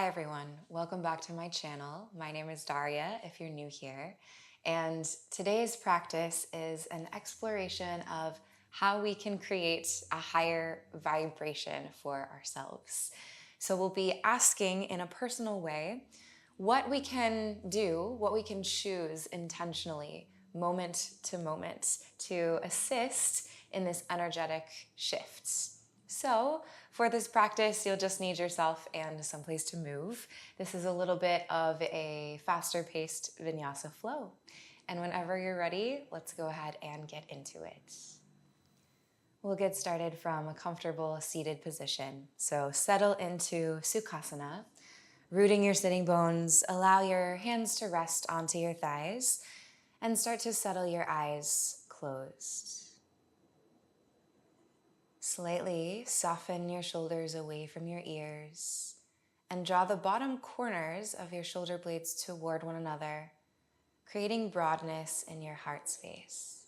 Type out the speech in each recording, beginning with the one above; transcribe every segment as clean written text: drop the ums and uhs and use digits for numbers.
Hi everyone, welcome back to my channel. My name is Daria if you're new here, and today's practice is an exploration of how we can create a higher vibration for ourselves. So we'll be asking in a personal way what we can do, what we can choose intentionally, moment to assist in this energetic shift. So for this practice, you'll just need yourself and someplace to move. This is a little bit of a faster paced vinyasa flow. And whenever you're ready, let's go ahead and get into it. We'll get started from a comfortable seated position. So settle into Sukhasana, rooting your sitting bones. Allow your hands to rest onto your thighs and start to settle your eyes closed. Slightly soften your shoulders away from your ears and draw the bottom corners of your shoulder blades toward one another, creating broadness in your heart space.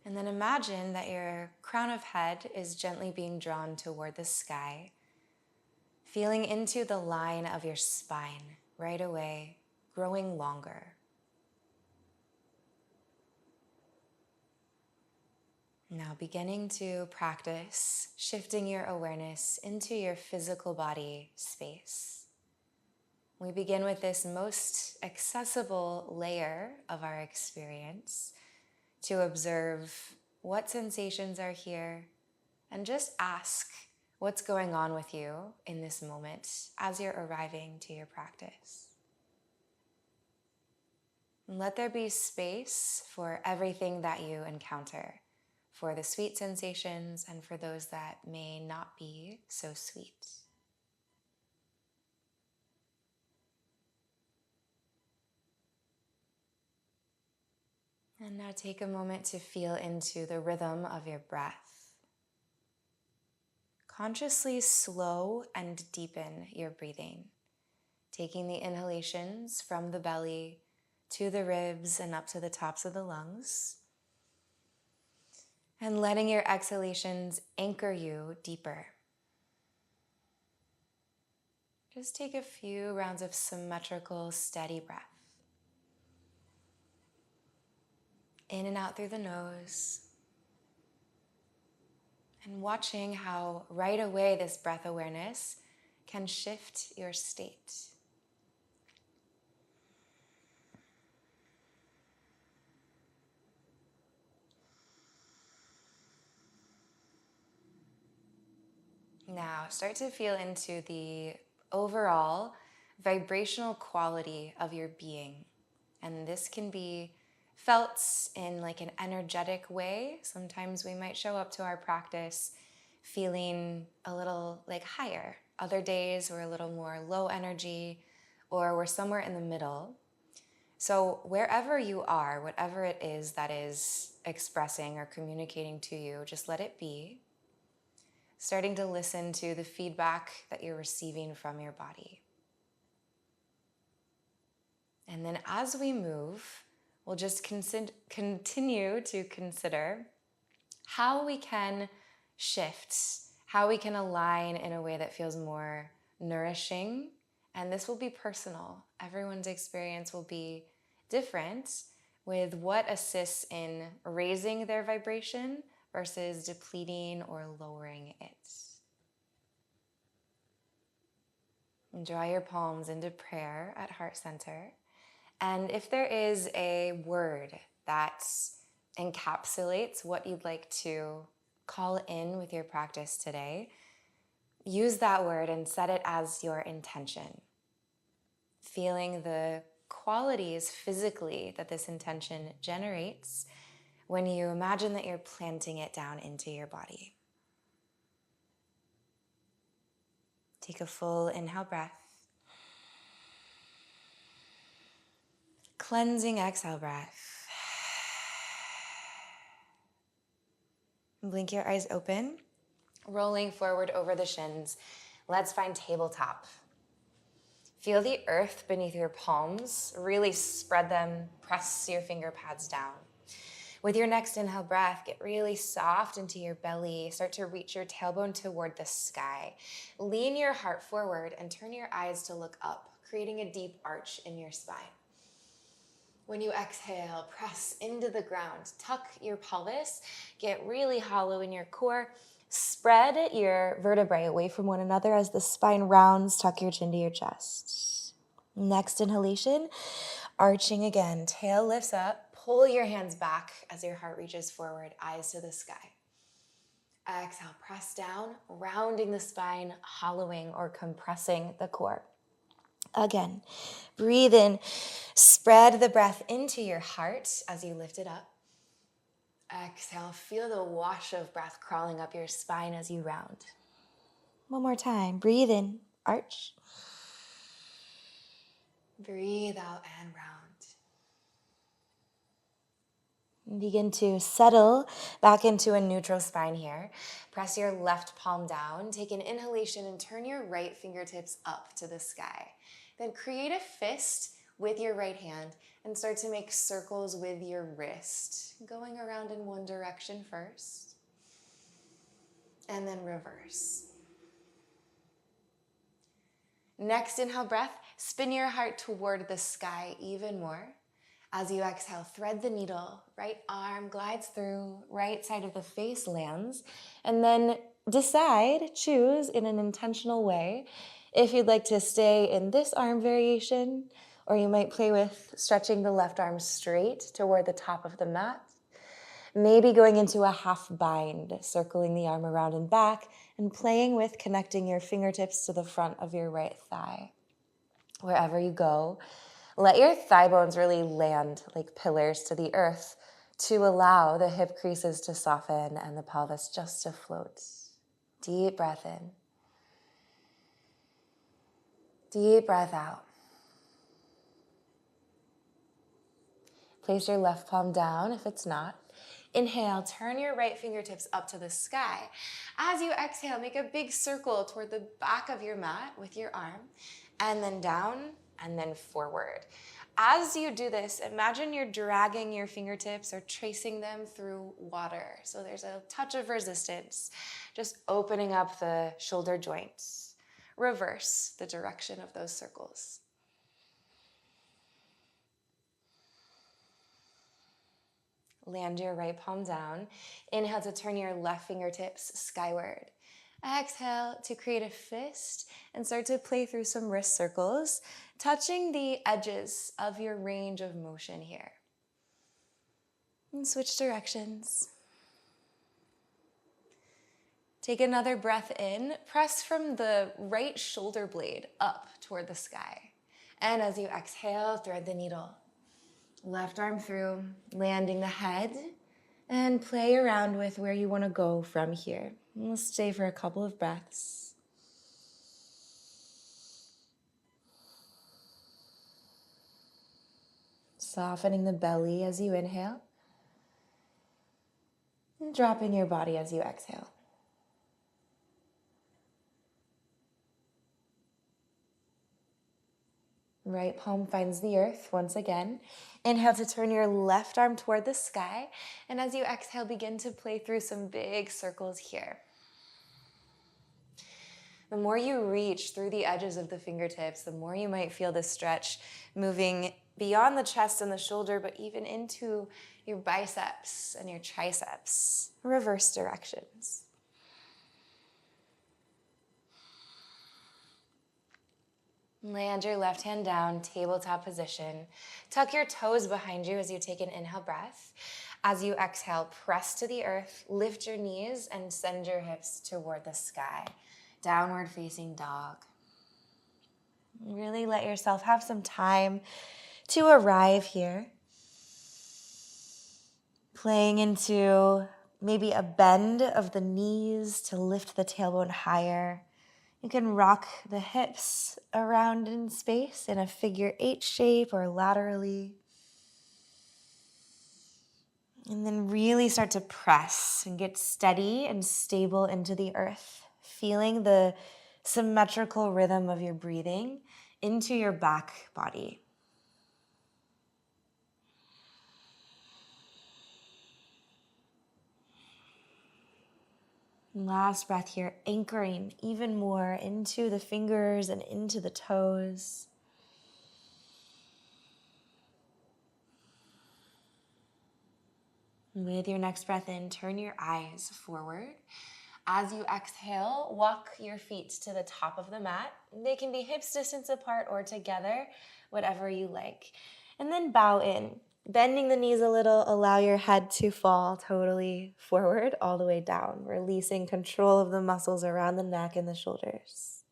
And then imagine that your crown of head is gently being drawn toward the sky, feeling into the line of your spine right away, growing longer. Now beginning to practice shifting your awareness into your physical body space. We begin with this most accessible layer of our experience to observe what sensations are here and just ask what's going on with you in this moment as you're arriving to your practice. And let there be space for everything that you encounter, for the sweet sensations and for those that may not be so sweet. And now take a moment to feel into the rhythm of your breath. Consciously slow and deepen your breathing, taking the inhalations from the belly to the ribs and up to the tops of the lungs, and letting your exhalations anchor you deeper. Just take a few rounds of symmetrical, steady breath. In and out through the nose. And watching how right away this breath awareness can shift your state. Now start to feel into the overall vibrational quality of your being. And this can be felt in like an energetic way. Sometimes we might show up to our practice feeling a little like higher. Other days we're a little more low energy, or we're somewhere in the middle. So wherever you are, whatever it is that is expressing or communicating to you, just let it be. Starting to listen to the feedback that you're receiving from your body. And then as we move, we'll just continue to consider how we can shift, how we can align in a way that feels more nourishing. And this will be personal. Everyone's experience will be different with what assists in raising their vibration versus depleting or lowering it. And draw your palms into prayer at heart center. And if there is a word that encapsulates what you'd like to call in with your practice today, use that word and set it as your intention. Feeling the qualities physically that this intention generates when you imagine that you're planting it down into your body. Take a full inhale breath. Cleansing exhale breath. Blink your eyes open. Rolling forward over the shins. Let's find tabletop. Feel the earth beneath your palms. Really spread them. Press your finger pads down. With your next inhale breath, get really soft into your belly. Start to reach your tailbone toward the sky. Lean your heart forward and turn your eyes to look up, creating a deep arch in your spine. When you exhale, press into the ground. Tuck your pelvis. Get really hollow in your core. Spread your vertebrae away from one another as the spine rounds. Tuck your chin to your chest. Next inhalation, arching again. Tail lifts up. Pull your hands back as your heart reaches forward, eyes to the sky. Exhale, press down, rounding the spine, hollowing or compressing the core. Again, breathe in, spread the breath into your heart as you lift it up. Exhale, feel the wash of breath crawling up your spine as you round. One more time, breathe in, arch. Breathe out and round. Begin to settle back into a neutral spine here. Press your left palm down. Take an inhalation and turn your right fingertips up to the sky. Then create a fist with your right hand and start to make circles with your wrist, going around in one direction first, and then reverse. Next inhale breath, spin your heart toward the sky even more. As you exhale, thread the needle, right arm glides through, right side of the face lands, and then choose in an intentional way if you'd like to stay in this arm variation, or you might play with stretching the left arm straight toward the top of the mat. Maybe going into a half bind, circling the arm around and back, and playing with connecting your fingertips to the front of your right thigh. Wherever you go, let your thigh bones really land like pillars to the earth to allow the hip creases to soften and the pelvis just to float. Deep breath in. Deep breath out. Place your left palm down if it's not. Inhale, turn your right fingertips up to the sky. As you exhale, make a big circle toward the back of your mat with your arm, and then down, and then forward. As you do this, imagine you're dragging your fingertips or tracing them through water. So there's a touch of resistance, just opening up the shoulder joints. Reverse the direction of those circles. Land your right palm down. Inhale to turn your left fingertips skyward. Exhale to create a fist and start to play through some wrist circles, touching the edges of your range of motion here. And switch directions. Take another breath in. Press from the right shoulder blade up toward the sky. And as you exhale, thread the needle. Left arm through, landing the head, and play around with where you want to go from here. And we'll stay for a couple of breaths. Softening the belly as you inhale, and dropping your body as you exhale. Right palm finds the earth once again. Inhale to turn your left arm toward the sky. And as you exhale, begin to play through some big circles here. The more you reach through the edges of the fingertips, the more you might feel this stretch moving beyond the chest and the shoulder, but even into your biceps and your triceps. Reverse directions. Land your left hand down, tabletop position. Tuck your toes behind you as you take an inhale breath. As you exhale, press to the earth, lift your knees, and send your hips toward the sky. Downward facing dog. Really let yourself have some time to arrive here. Playing into maybe a bend of the knees to lift the tailbone higher. You can rock the hips around in space in a figure 8 shape or laterally. And then really start to press and get steady and stable into the earth, feeling the symmetrical rhythm of your breathing into your back body. Last breath here, anchoring even more into the fingers and into the toes. With your next breath in, turn your eyes forward. As you exhale, walk your feet to the top of the mat. They can be hips distance apart or together, whatever you like. And then bow in. Bending the knees a little, allow your head to fall totally forward all the way down, releasing control of the muscles around the neck and the shoulders.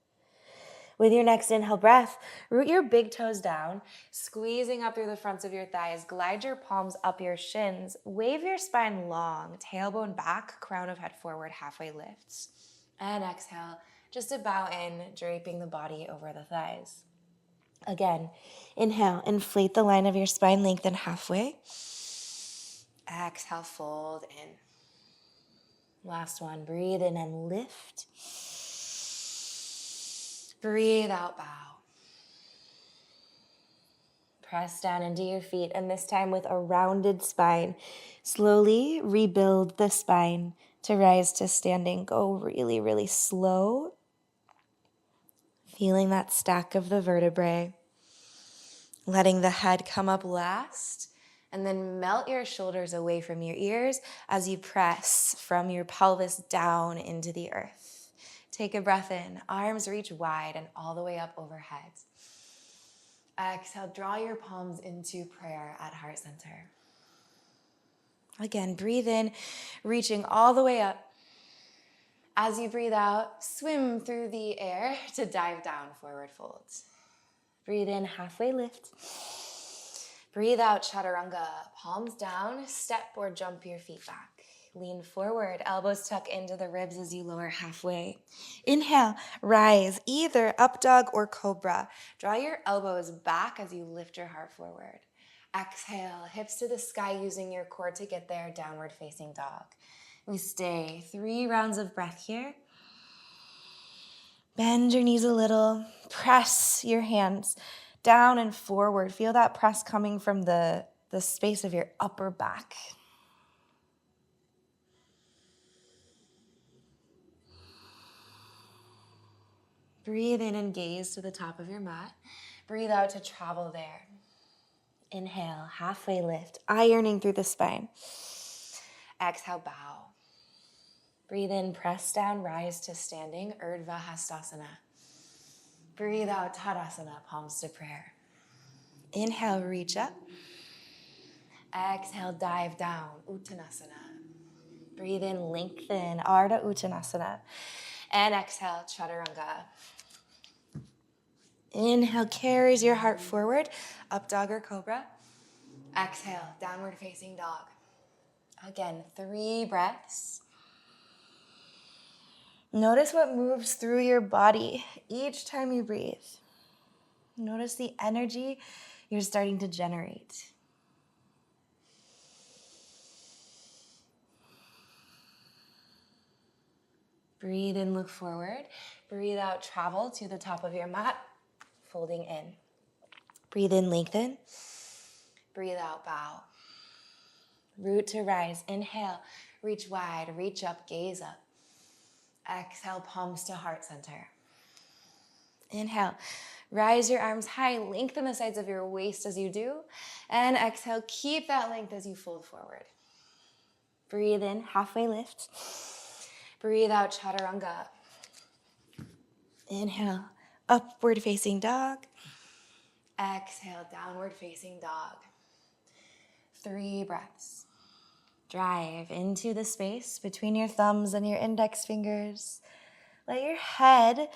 With your next inhale breath, root your big toes down, squeezing up through the fronts of your thighs. Glide your palms up your shins. Wave your spine long, tailbone back, crown of head forward, halfway lifts. And exhale, just a bow in, draping the body over the thighs. Again, inhale, inflate the line of your spine, lengthen halfway. Exhale, fold in. Last one, breathe in and lift. Breathe out, bow. Press down into your feet, and this time with a rounded spine. Slowly rebuild the spine to rise to standing. Go really, really slow. Feeling that stack of the vertebrae. Letting the head come up last, and then melt your shoulders away from your ears as you press from your pelvis down into the earth. Take a breath in, arms reach wide and all the way up overhead. Exhale, draw your palms into prayer at heart center. Again, breathe in, reaching all the way up. As you breathe out, swim through the air to dive down, forward fold. Breathe in, halfway lift. Breathe out, chaturanga. Palms down, step or jump your feet back. Lean forward, elbows tuck into the ribs as you lower halfway. Inhale, rise, either up dog or cobra. Draw your elbows back as you lift your heart forward. Exhale, hips to the sky using your core to get there, downward facing dog. We stay 3 rounds of breath here. Bend your knees a little, press your hands down and forward. Feel that press coming from the space of your upper back. Breathe in and gaze to the top of your mat. Breathe out to travel there. Inhale, halfway lift, ironing through the spine. Exhale, bow. Breathe in, press down, rise to standing, Urdhva Hastasana. Breathe out, Tadasana, palms to prayer. Inhale, reach up. Exhale, dive down, Uttanasana. Breathe in, lengthen, Ardha Uttanasana. And exhale, Chaturanga. Inhale, carries your heart forward, up dog or cobra. Exhale, downward facing dog. Again, 3 breaths. Notice what moves through your body each time you breathe. Notice the energy you're starting to generate. Breathe in, look forward. Breathe out, travel to the top of your mat, folding in. Breathe in, lengthen. Breathe out, bow. Root to rise. Inhale, reach wide, reach up, gaze up. Exhale, palms to heart center. Inhale, rise your arms high, lengthen the sides of your waist as you do. And exhale, keep that length as you fold forward. Breathe in, halfway lift. Breathe out, chaturanga. Inhale, upward facing dog. Exhale, downward facing dog. 3 breaths. Drive into the space between your thumbs and your index fingers. Let your head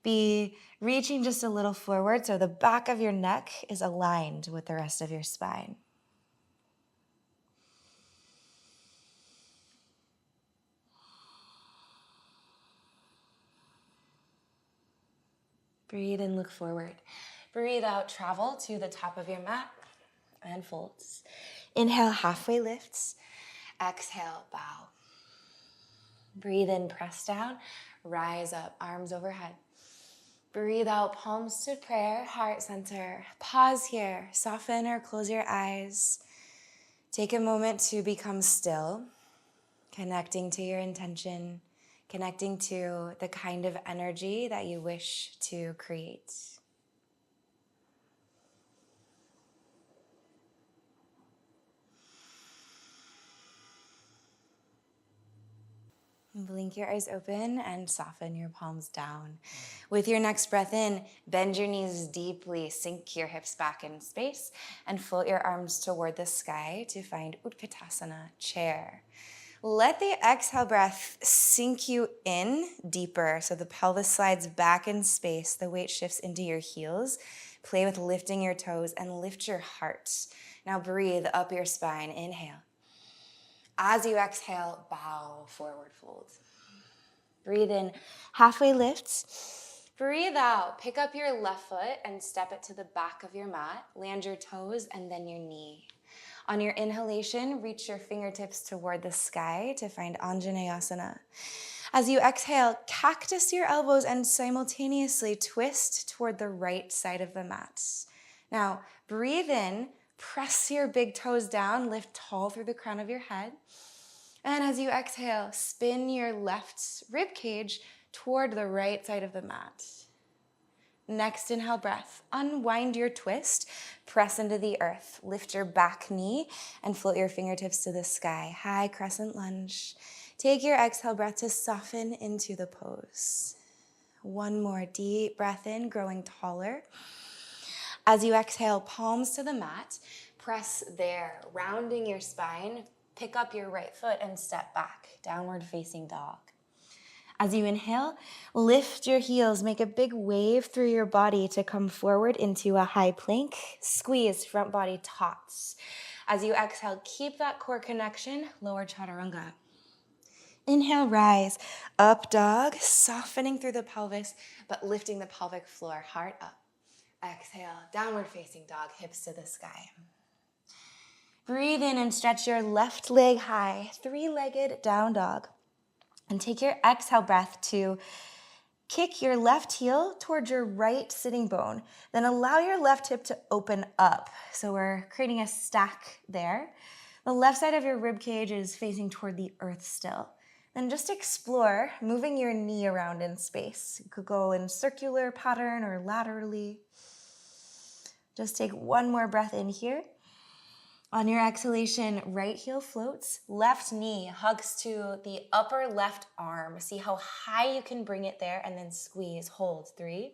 be reaching just a little forward so the back of your neck is aligned with the rest of your spine. Breathe in, look forward. Breathe out, travel to the top of your mat and folds. Inhale, halfway lifts. Exhale, bow. Breathe in, press down, rise up, arms overhead. Breathe out, palms to prayer, heart center. Pause here, soften or close your eyes. Take a moment to become still, connecting to your intention, connecting to the kind of energy that you wish to create. Blink your eyes open and soften your palms down. With your next breath in, bend your knees deeply, sink your hips back in space, and float your arms toward the sky to find Utkatasana, chair. Let the exhale breath sink you in deeper so the pelvis slides back in space, the weight shifts into your heels. Play with lifting your toes and lift your heart. Now breathe up your spine, inhale. As you exhale, bow, forward fold. Breathe in, halfway lifts. Breathe out, pick up your left foot and step it to the back of your mat. Land your toes and then your knee. On your inhalation, reach your fingertips toward the sky to find Anjaneyasana. As you exhale, cactus your elbows and simultaneously twist toward the right side of the mat. Now, breathe in, press your big toes down, lift tall through the crown of your head. And as you exhale, spin your left rib cage toward the right side of the mat. Next inhale breath, unwind your twist, press into the earth, lift your back knee and float your fingertips to the sky, high crescent lunge. Take your exhale breath to soften into the pose. One more deep breath in, growing taller. As you exhale, palms to the mat, press there, rounding your spine, pick up your right foot and step back, downward facing dog. As you inhale, lift your heels, make a big wave through your body to come forward into a high plank. Squeeze front body taut. As you exhale, keep that core connection, lower chaturanga. Inhale, rise, up dog, softening through the pelvis, but lifting the pelvic floor, heart up. Exhale, downward facing dog, hips to the sky. Breathe in and stretch your left leg high, three-legged down dog. And take your exhale breath to kick your left heel towards your right sitting bone. Then allow your left hip to open up. So we're creating a stack there. The left side of your rib cage is facing toward the earth still. Then just explore moving your knee around in space. You could go in circular pattern or laterally. Just take one more breath in here. On your exhalation, right heel floats, left knee hugs to the upper left arm. See how high you can bring it there and then squeeze, hold. 3,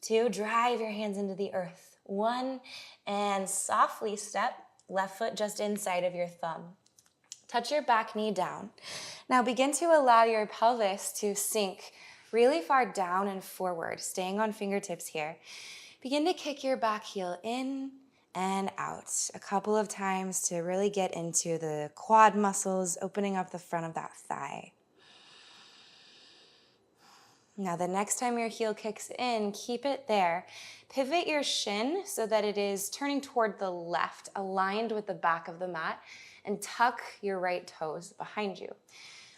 2, drive your hands into the earth. 1, and softly step, left foot just inside of your thumb. Touch your back knee down. Now begin to allow your pelvis to sink really far down and forward, staying on fingertips here. Begin to kick your back heel in and out a couple of times to really get into the quad muscles, opening up the front of that thigh. Now the next time your heel kicks in, keep it there. Pivot your shin so that it is turning toward the left, aligned with the back of the mat, and tuck your right toes behind you.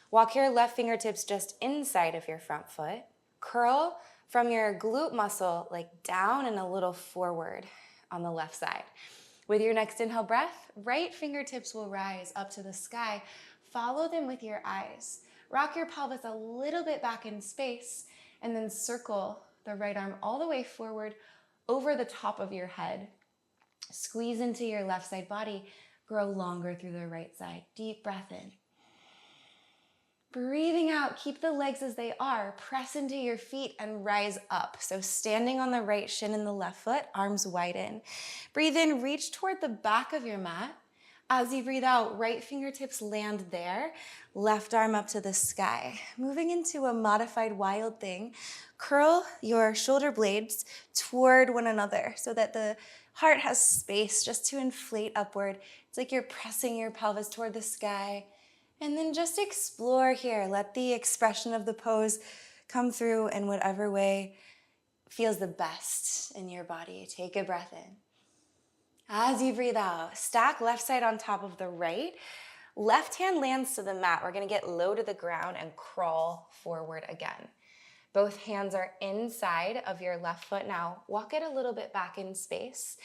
Walk your left fingertips just inside of your front foot. Curl from your glute muscle like down and a little forward on the left side. With your next inhale breath, right fingertips will rise up to the sky. Follow them with your eyes. Rock your pelvis a little bit back in space and then circle the right arm all the way forward over the top of your head. Squeeze into your left side body. Grow longer through the right side. Deep breath in. Breathing out, keep the legs as they are. Press into your feet and rise up. So standing on the right shin and the left foot, arms widen. Breathe in, reach toward the back of your mat. As you breathe out, right fingertips land there, left arm up to the sky. Moving into a modified wild thing, curl your shoulder blades toward one another so that the heart has space just to inflate upward. It's like you're pressing your pelvis toward the sky. And then just explore here. Let the expression of the pose come through in whatever way feels the best in your body. Take a breath in. As you breathe out, stack left side on top of the right. Left hand lands to the mat. We're going to get low to the ground and crawl forward again. Both hands are inside of your left foot now. Walk it a little bit back in space.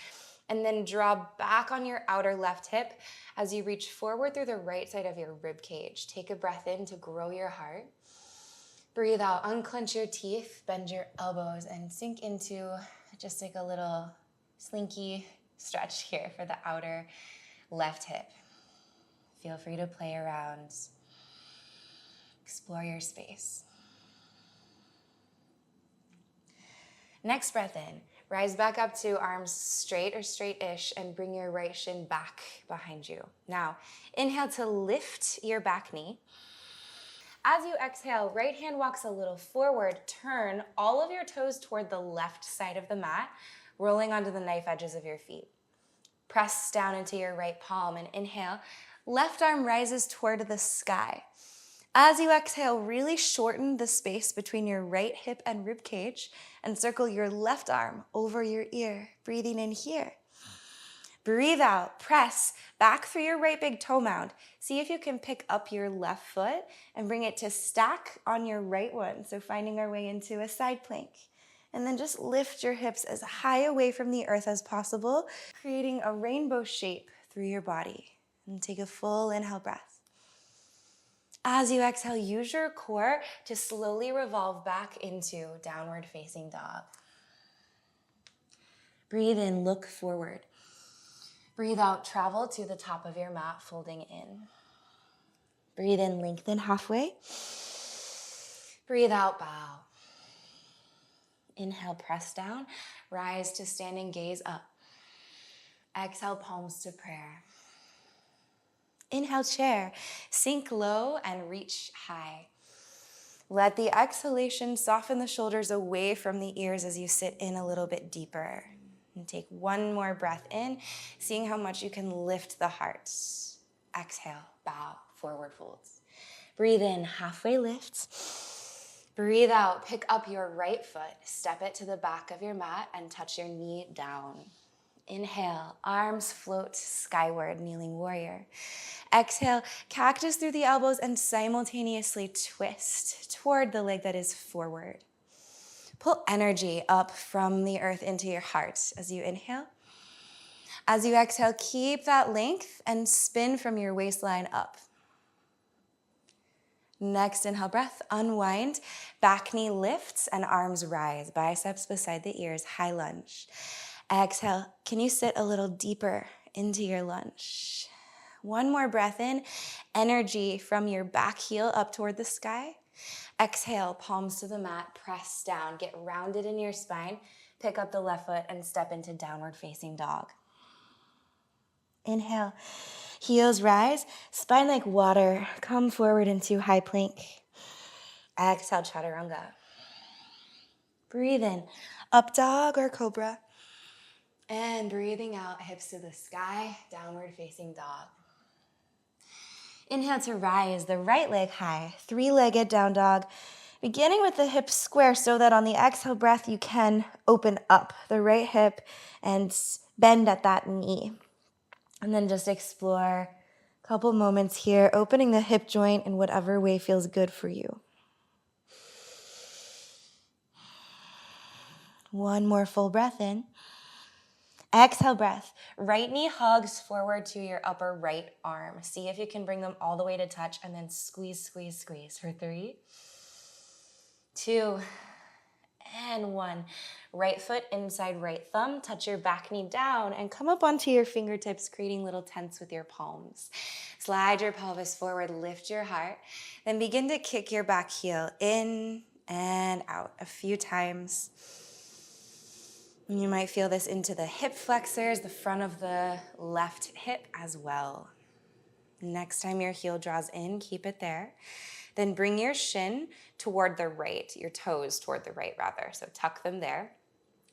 And then draw back on your outer left hip as you reach forward through the right side of your rib cage. Take a breath in to grow your heart. Breathe out, unclench your teeth, bend your elbows, and sink into just like a little slinky stretch here for the outer left hip. Feel free to play around. Explore your space. Next breath in. Rise back up to arms straight or straight-ish and bring your right shin back behind you. Now, inhale to lift your back knee. As you exhale, right hand walks a little forward. Turn all of your toes toward the left side of the mat, rolling onto the knife edges of your feet. Press down into your right palm and inhale. Left arm rises toward the sky. As you exhale, really shorten the space between your right hip and rib cage and circle your left arm over your ear, breathing in here. Breathe out, press back through your right big toe mound. See if you can pick up your left foot and bring it to stack on your right one. So finding our way into a side plank. And then just lift your hips as high away from the earth as possible, creating a rainbow shape through your body. And take a full inhale breath. As you exhale, use your core to slowly revolve back into downward facing dog. Breathe in, look forward. Breathe out, travel to the top of your mat, folding in. Breathe in, lengthen halfway. Breathe out, bow. Inhale, press down. Rise to standing gaze up. Exhale, palms to prayer. Inhale, chair. Sink low and reach high. Let the exhalation soften the shoulders away from the ears as you sit in a little bit deeper. And take one more breath in, seeing how much you can lift the heart. Exhale, bow, forward folds. Breathe in, halfway lifts. Breathe out, pick up your right foot, step it to the back of your mat and touch your knee down. Inhale, arms float skyward, kneeling warrior. Exhale, cactus through the elbows and simultaneously twist toward the leg that is forward. Pull energy up from the earth into your heart as you inhale. As you exhale, keep that length and spin from your waistline up. Next inhale breath, unwind, back knee lifts and arms rise, biceps beside the ears, high lunge. Exhale, can you sit a little deeper into your lunge? One more breath in, energy from your back heel up toward the sky. Exhale, palms to the mat, press down, get rounded in your spine, pick up the left foot and step into downward facing dog. Inhale, heels rise, spine like water, come forward into high plank. Exhale, chaturanga. Breathe in, up dog or cobra. And breathing out, hips to the sky, downward facing dog. Inhale to rise, the right leg high, three-legged down dog. Beginning with the hips square so that on the exhale breath you can open up the right hip and bend at that knee. And then just explore a couple moments here, opening the hip joint in whatever way feels good for you. One more full breath in. Exhale breath. Right knee hugs forward to your upper right arm. See if you can bring them all the way to touch and then squeeze, squeeze, squeeze for 3, 2, and 1. Right foot inside right thumb. Touch your back knee down and come up onto your fingertips, creating little tents with your palms. Slide your pelvis forward, lift your heart. Then begin to kick your back heel in and out a few times. You might feel this into the hip flexors, the front of the left hip as well. Next time your heel draws in, keep it there. Then bring your shin toward the right, your toes toward the right rather. So tuck them there.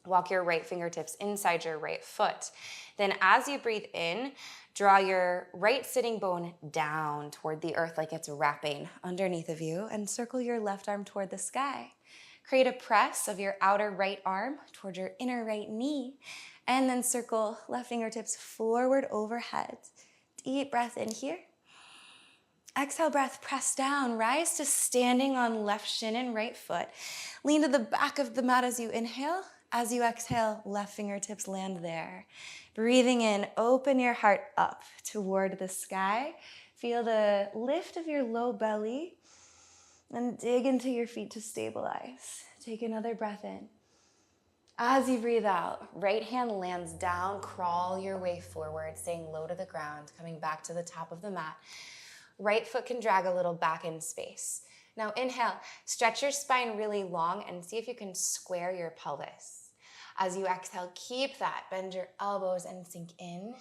Walk your right fingertips inside your right foot. Then as you breathe in, draw your right sitting bone down toward the earth like it's wrapping underneath of you and circle your left arm toward the sky. Create a press of your outer right arm toward your inner right knee, and then circle left fingertips forward overhead. Deep breath in here. Exhale breath, press down, rise to standing on left shin and right foot. Lean to the back of the mat as you inhale, As you exhale, left fingertips land there. Breathing in, open your heart up toward the sky. Feel the lift of your low belly and dig into your feet to stabilize. Take another breath in. As you breathe out, right hand lands down, crawl your way forward, staying low to the ground, coming back to the top of the mat. Right foot can drag a little back in space. Now inhale, stretch your spine really long and see if you can square your pelvis. As you exhale, keep that. Bend your elbows and sink in,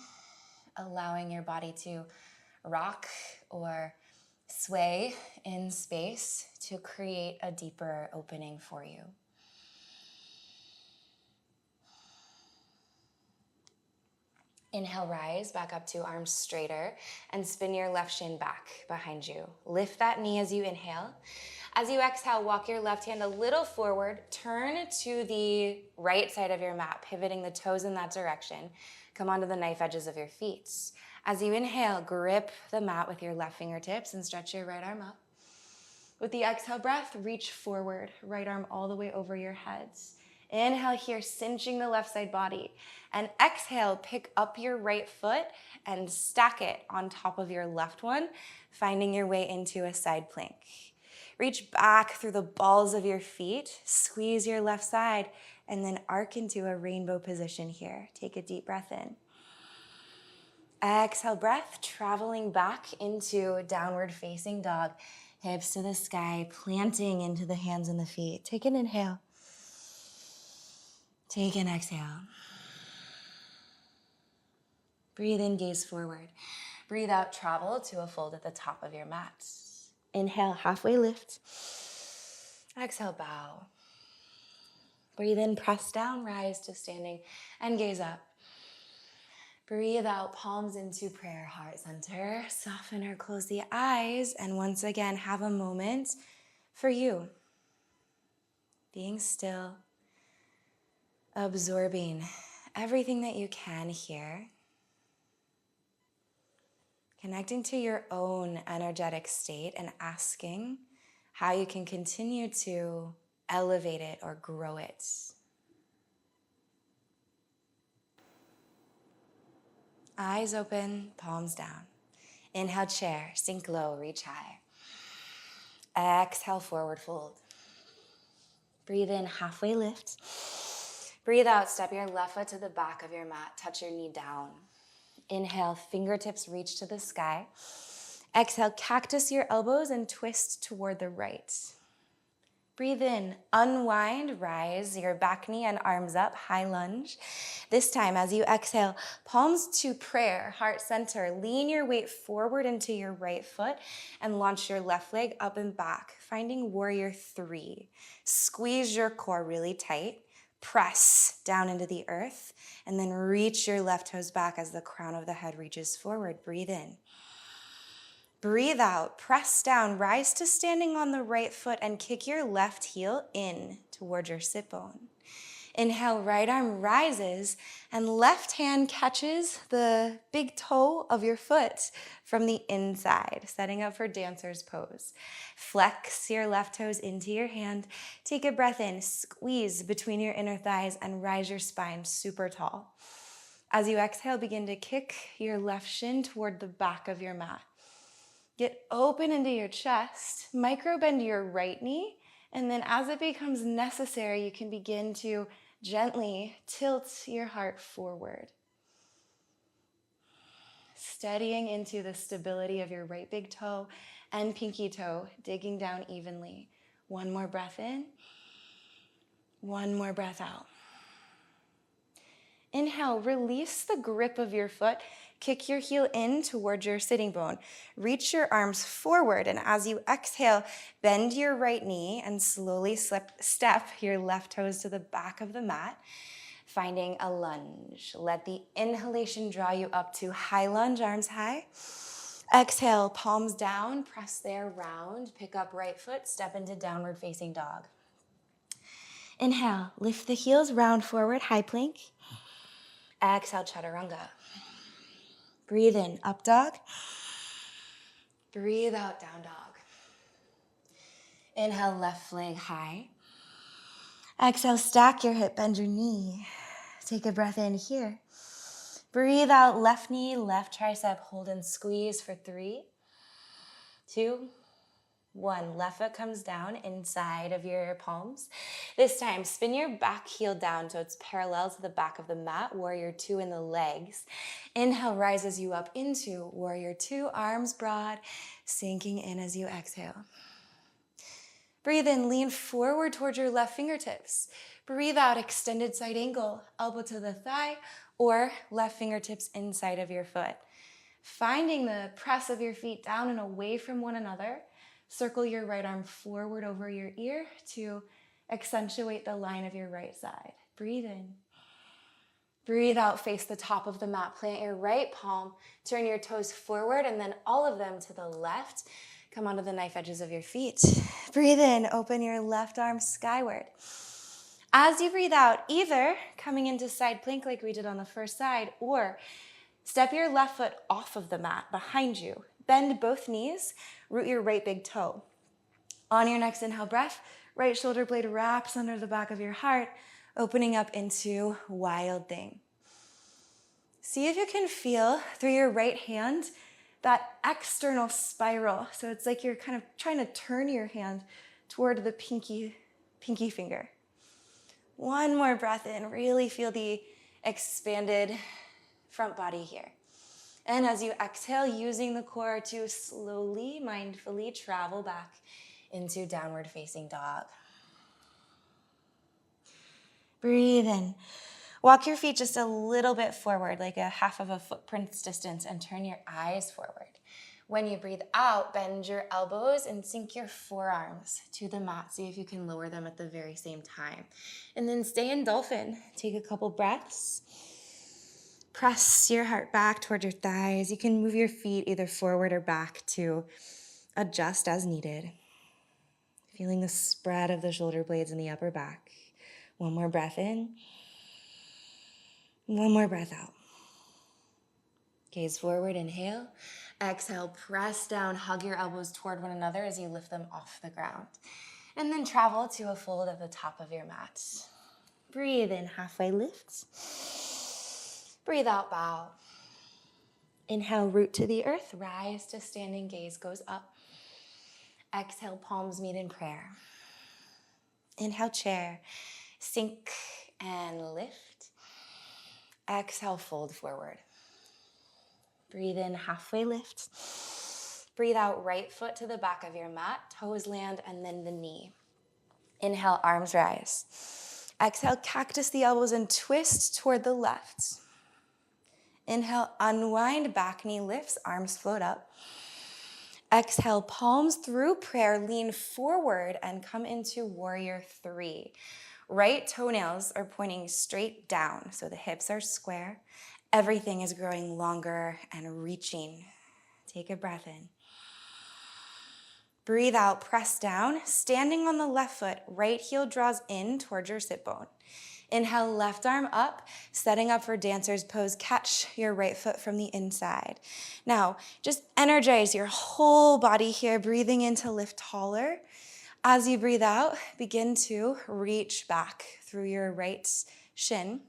allowing your body to rock or sway in space to create a deeper opening for you. Inhale, rise back up to arms straighter and spin your left shin back behind you. Lift that knee as you inhale. As you exhale, walk your left hand a little forward. Turn to the right side of your mat, pivoting the toes in that direction. Come onto the knife edges of your feet. As you inhale, grip the mat with your left fingertips and stretch your right arm up. With the exhale breath, reach forward, right arm all the way over your heads. Inhale here, cinching the left side body. And exhale, pick up your right foot and stack it on top of your left one, finding your way into a side plank. Reach back through the balls of your feet, squeeze your left side, and then arc into a rainbow position here. Take a deep breath in. Exhale, breath, traveling back into downward facing dog. Hips to the sky, planting into the hands and the feet. Take an inhale. Take an exhale. Breathe in, gaze forward. Breathe out, travel to a fold at the top of your mat. Inhale, halfway lift. Exhale, bow. Breathe in, press down, rise to standing, and gaze up. Breathe out, palms into prayer, heart center. Soften or close the eyes, and once again, have a moment for you. Being still, absorbing everything that you can here. Connecting to your own energetic state and asking how you can continue to elevate it or grow it. Eyes open, palms down. Inhale, chair, sink low, reach high. Exhale, forward fold. Breathe in, halfway lift. Breathe out, step your left foot to the back of your mat, touch your knee down. Inhale, fingertips reach to the sky. Exhale, cactus your elbows and twist toward the right. Breathe in, unwind, rise your back knee and arms up, high lunge. This time, as you exhale, palms to prayer, heart center. Lean your weight forward into your right foot and launch your left leg up and back, finding warrior 3. Squeeze your core really tight. Press down into the earth, and then reach your left toes back as the crown of the head reaches forward. Breathe in. Breathe out, press down, rise to standing on the right foot and kick your left heel in toward your sit bone. Inhale, right arm rises and left hand catches the big toe of your foot from the inside, setting up for dancer's pose. Flex your left toes into your hand. Take a breath in, squeeze between your inner thighs and rise your spine super tall. As you exhale, begin to kick your left shin toward the back of your mat. Get open into your chest, micro bend your right knee, and then as it becomes necessary, you can begin to gently tilt your heart forward. Steadying into the stability of your right big toe and pinky toe, digging down evenly. One more breath in, one more breath out. Inhale, release the grip of your foot. Kick your heel in towards your sitting bone. Reach your arms forward, and as you exhale, bend your right knee and slowly step your left toes to the back of the mat, finding a lunge. Let the inhalation draw you up to high lunge, arms high. Exhale, palms down, press there, round. Pick up right foot, step into downward facing dog. Inhale, lift the heels, round forward, high plank. Exhale, chaturanga. Breathe in, up dog. Breathe out, down dog. Inhale, left leg high. Exhale, stack your hip, bend your knee. Take a breath in here. Breathe out, left knee, left tricep, hold and squeeze for 3, 2, 1. Left foot comes down inside of your palms. This time, spin your back heel down so it's parallel to the back of the mat. Warrior 2 in the legs. Inhale rises you up into Warrior 2, arms broad, sinking in as you exhale. Breathe in, lean forward towards your left fingertips. Breathe out, extended side angle, elbow to the thigh, or left fingertips inside of your foot. Finding the press of your feet down and away from one another. Circle your right arm forward over your ear to accentuate the line of your right side. Breathe in. Breathe out, face the top of the mat. Plant your right palm, turn your toes forward, and then all of them to the left. Come onto the knife edges of your feet. Breathe in, open your left arm skyward. As you breathe out, either coming into side plank like we did on the first side, or step your left foot off of the mat behind you. Bend both knees, root your right big toe. On your next inhale breath, right shoulder blade wraps under the back of your heart, opening up into Wild Thing. See if you can feel through your right hand that external spiral. So it's like you're kind of trying to turn your hand toward the pinky finger. One more breath in. Really feel the expanded front body here. And as you exhale, using the core to slowly, mindfully travel back into downward facing dog. Breathe in. Walk your feet just a little bit forward, like a half of a footprint's distance, and turn your eyes forward. When you breathe out, bend your elbows and sink your forearms to the mat. See if you can lower them at the very same time. And then stay in dolphin. Take a couple breaths. Press your heart back toward your thighs. You can move your feet either forward or back to adjust as needed. Feeling the spread of the shoulder blades in the upper back. One more breath in. One more breath out. Gaze forward, inhale. Exhale, press down, hug your elbows toward one another as you lift them off the ground. And then travel to a fold at the top of your mat. Breathe in, halfway lift. Breathe out, bow. Inhale, root to the earth, rise to standing, gaze goes up. Exhale, palms meet in prayer. Inhale, chair, sink and lift. Exhale, fold forward. Breathe in, halfway lift. Breathe out, right foot to the back of your mat, toes land, and then the knee. Inhale, arms rise. Exhale, cactus the elbows and twist toward the left. Inhale, unwind, back knee lifts, arms float up. Exhale, palms through prayer, lean forward and come into Warrior 3. Right toenails are pointing straight down, so the hips are square. Everything is growing longer and reaching. Take a breath in. Breathe out, press down. Standing on the left foot, right heel draws in towards your sit bone. Inhale, left arm up, setting up for dancer's pose. Catch your right foot from the inside. Now, just energize your whole body here, breathing in to lift taller. As you breathe out, begin to reach back through your right shin.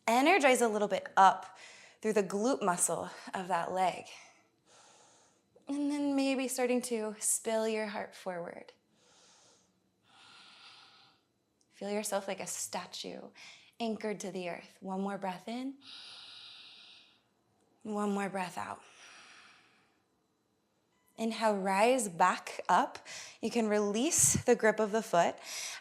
Energize a little bit up through the glute muscle of that leg. And then maybe starting to spill your heart forward. Feel yourself like a statue anchored to the earth. One more breath in. One more breath out. Inhale, rise back up. You can release the grip of the foot.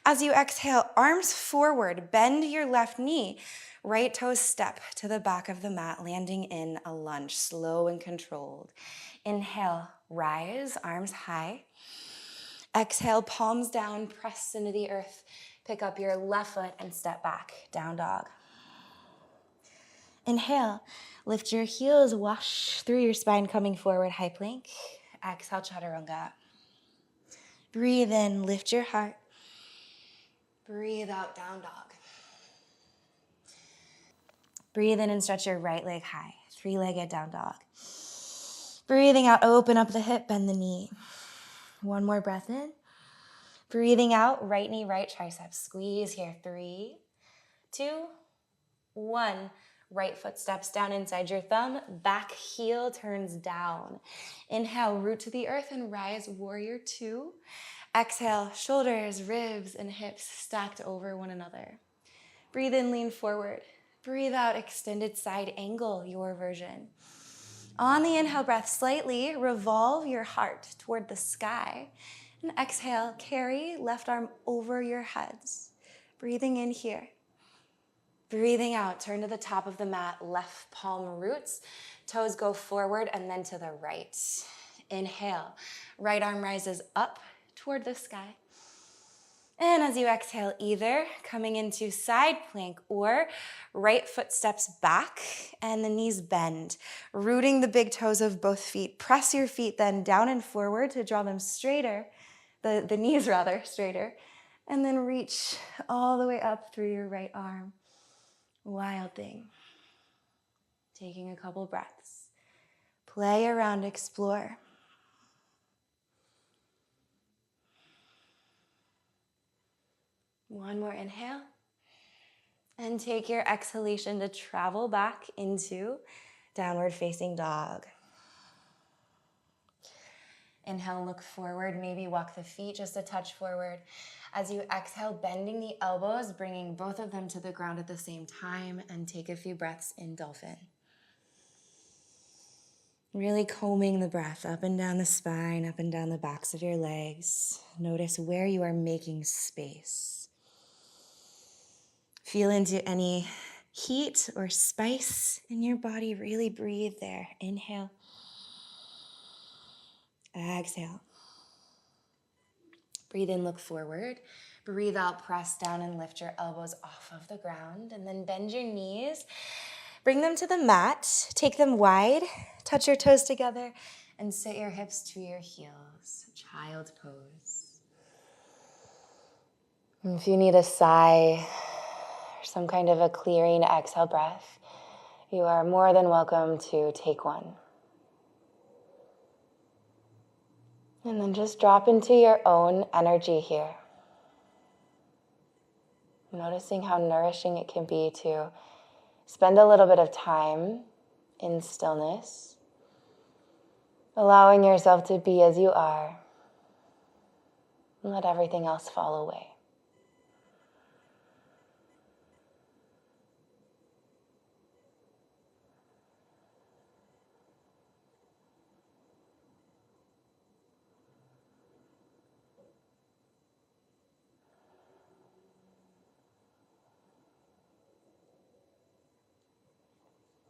As you exhale, arms forward, bend your left knee. Right toes step to the back of the mat, landing in a lunge, slow and controlled. Inhale, rise, arms high. Exhale, palms down, press into the earth. Pick up your left foot and step back, down dog. Inhale, lift your heels, wash through your spine, coming forward, high plank. Exhale, chaturanga. Breathe in, lift your heart. Breathe out, down dog. Breathe in and stretch your right leg high, three-legged down dog. Breathing out, open up the hip, bend the knee. One more breath in. Breathing out, right knee, right tricep. Squeeze here. 3, 2, 1. Right foot steps down inside your thumb. Back heel turns down. Inhale, root to the earth and rise, warrior 2. Exhale, shoulders, ribs, and hips stacked over one another. Breathe in, lean forward. Breathe out, extended side angle, your version. On the inhale breath, slightly revolve your heart toward the sky. And exhale, carry left arm over your heads. Breathing in here. Breathing out, turn to the top of the mat, left palm roots, toes go forward and then to the right. Inhale, right arm rises up toward the sky. And as you exhale, either coming into side plank or right foot steps back and the knees bend, rooting the big toes of both feet. Press your feet then down and forward to draw them straighter, the knees rather, straighter, and then reach all the way up through your right arm. Wild thing. Taking a couple breaths. Play around, explore. One more inhale. And take your exhalation to travel back into downward facing dog. Inhale, look forward, maybe walk the feet just a touch forward. As you exhale, bending the elbows, bringing both of them to the ground at the same time, and take a few breaths in dolphin. Really combing the breath up and down the spine, up and down the backs of your legs. Notice where you are making space. Feel into any heat or spice in your body. Really breathe there. Inhale. Exhale. Breathe in, look forward. Breathe out, press down and lift your elbows off of the ground. And then bend your knees. Bring them to the mat. Take them wide. Touch your toes together. And sit your hips to your heels. Child pose. And if you need a sigh or some kind of a clearing exhale breath, you are more than welcome to take one. And then just drop into your own energy here. Noticing how nourishing it can be to spend a little bit of time in stillness, allowing yourself to be as you are, and let everything else fall away.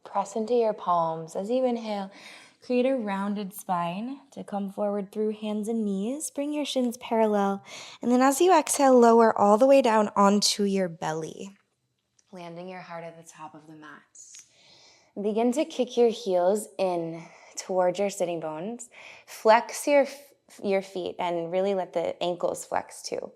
Press into your palms as you inhale. Create a rounded spine to come forward through hands and knees. Bring your shins parallel. And then as you exhale, lower all the way down onto your belly, landing your heart at the top of the mat. Begin to kick your heels in towards your sitting bones. Flex your feet and really let the ankles flex too.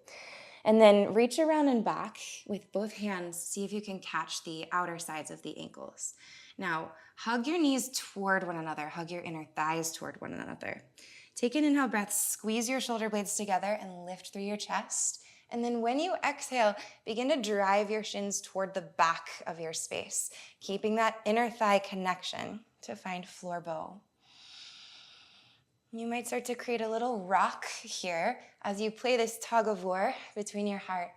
And then reach around and back with both hands. See if you can catch the outer sides of the ankles. Now, hug your knees toward one another. Hug your inner thighs toward one another. Take an inhale breath. Squeeze your shoulder blades together and lift through your chest. And then when you exhale, begin to drive your shins toward the back of your space, keeping that inner thigh connection to find floor bow. You might start to create a little rock here as you play this tug of war between your heart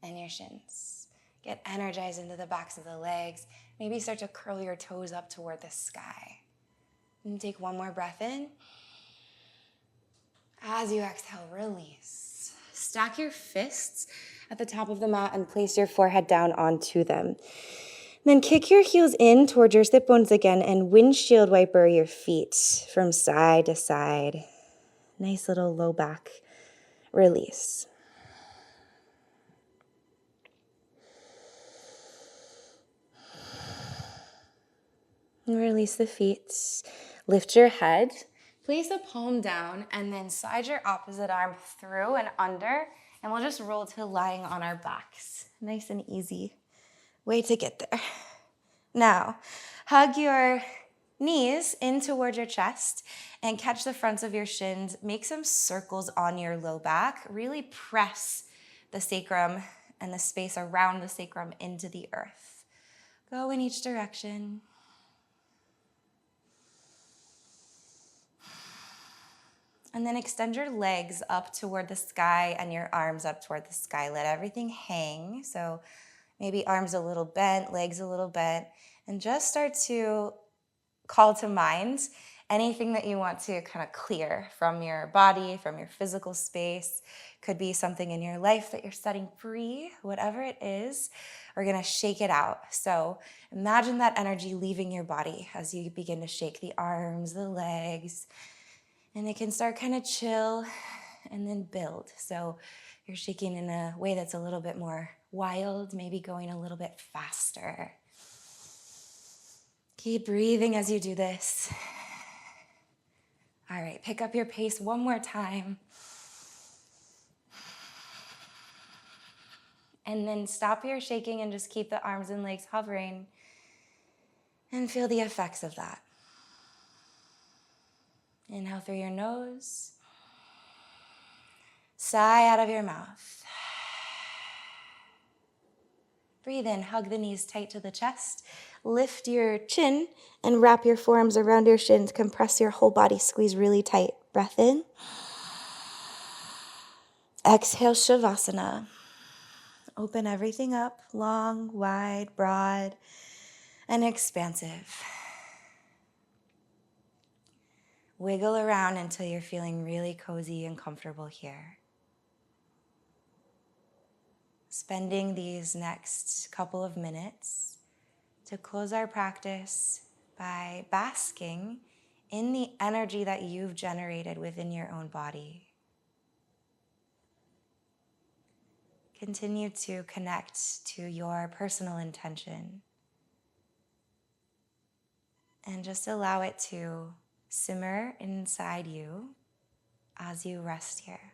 and your shins. Get energized into the backs of the legs. Maybe start to curl your toes up toward the sky. And take one more breath in. As you exhale, release. Stack your fists at the top of the mat and place your forehead down onto them. Then kick your heels in towards your sit bones again and windshield wiper your feet from side to side. Nice little low back release. And release the feet. Lift your head. Place a palm down and then slide your opposite arm through and under. And we'll just roll to lying on our backs. Nice and easy way to get there. Now, hug your knees in towards your chest and catch the fronts of your shins. Make some circles on your low back. Really press the sacrum and the space around the sacrum into the earth. Go in each direction. And then extend your legs up toward the sky and your arms up toward the sky. Let everything hang. So maybe arms a little bent, legs a little bent, and just start to call to mind anything that you want to kind of clear from your body, from your physical space. Could be something in your life that you're setting free, whatever it is. We're gonna shake it out. So imagine that energy leaving your body as you begin to shake the arms, the legs, and it can start kind of chill and then build. So you're shaking in a way that's a little bit more wild, maybe going a little bit faster. Keep breathing as you do this. All right, pick up your pace one more time. And then stop your shaking and just keep the arms and legs hovering and feel the effects of that. Inhale through your nose. Sigh out of your mouth. Breathe in, hug the knees tight to the chest. Lift your chin and wrap your forearms around your shins. Compress your whole body, squeeze really tight. Breath in. Exhale, Savasana. Open everything up, long, wide, broad, and expansive. Wiggle around until you're feeling really cozy and comfortable here. Spending these next couple of minutes to close our practice by basking in the energy that you've generated within your own body. Continue to connect to your personal intention and just allow it to simmer inside you as you rest here.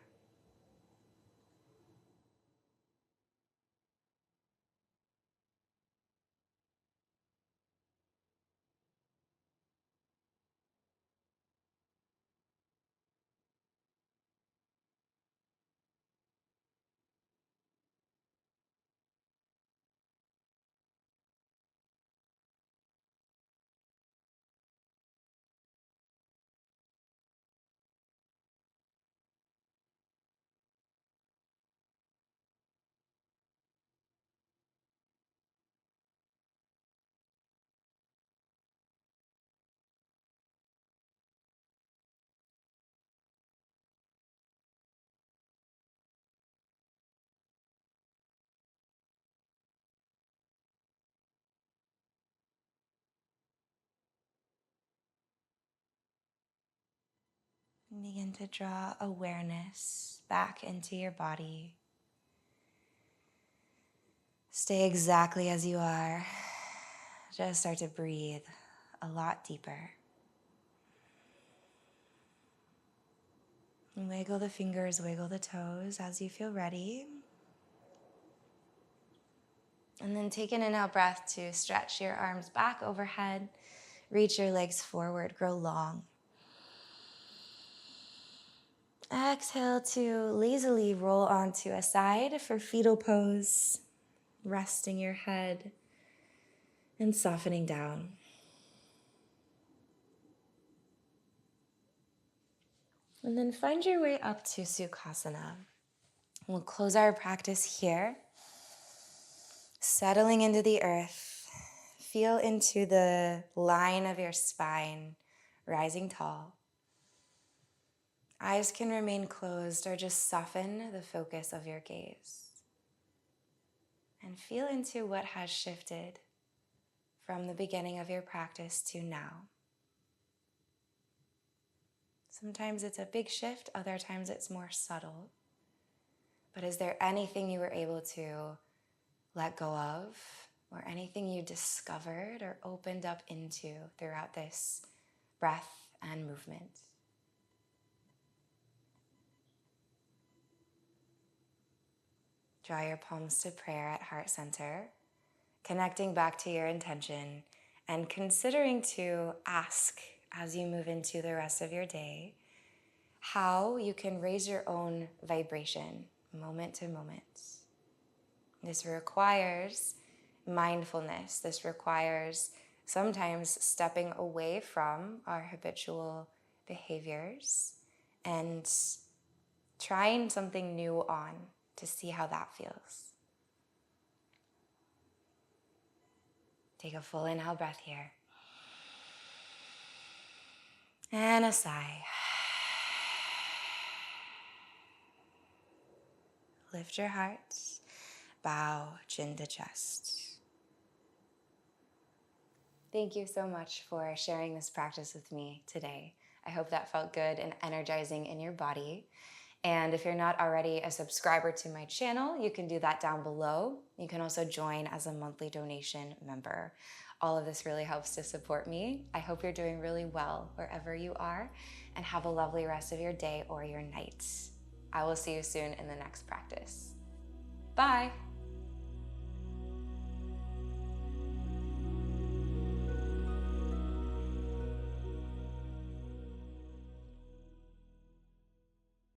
And begin to draw awareness back into your body. Stay exactly as you are. Just start to breathe a lot deeper. And wiggle the fingers, wiggle the toes as you feel ready. And then take an inhale breath to stretch your arms back overhead. Reach your legs forward, grow long. Exhale to lazily roll onto a side for fetal pose, resting your head and softening down. And then find your way up to Sukhasana. We'll close our practice here, settling into the earth. Feel into the line of your spine, rising tall. Eyes can remain closed or just soften the focus of your gaze. And feel into what has shifted from the beginning of your practice to now. Sometimes it's a big shift, other times it's more subtle. But is there anything you were able to let go of, or anything you discovered or opened up into throughout this breath and movement? Draw your palms to prayer at heart center, connecting back to your intention and considering to ask as you move into the rest of your day how you can raise your own vibration moment to moment. This requires mindfulness. This requires sometimes stepping away from our habitual behaviors and trying something new on to see how that feels. Take a full inhale breath here. And a sigh. Lift your heart. Bow chin to chest. Thank you so much for sharing this practice with me today. I hope that felt good and energizing in your body. And if you're not already a subscriber to my channel, you can do that down below. You can also join as a monthly donation member. All of this really helps to support me. I hope you're doing really well wherever you are, and have a lovely rest of your day or your night. I will see you soon in the next practice. Bye.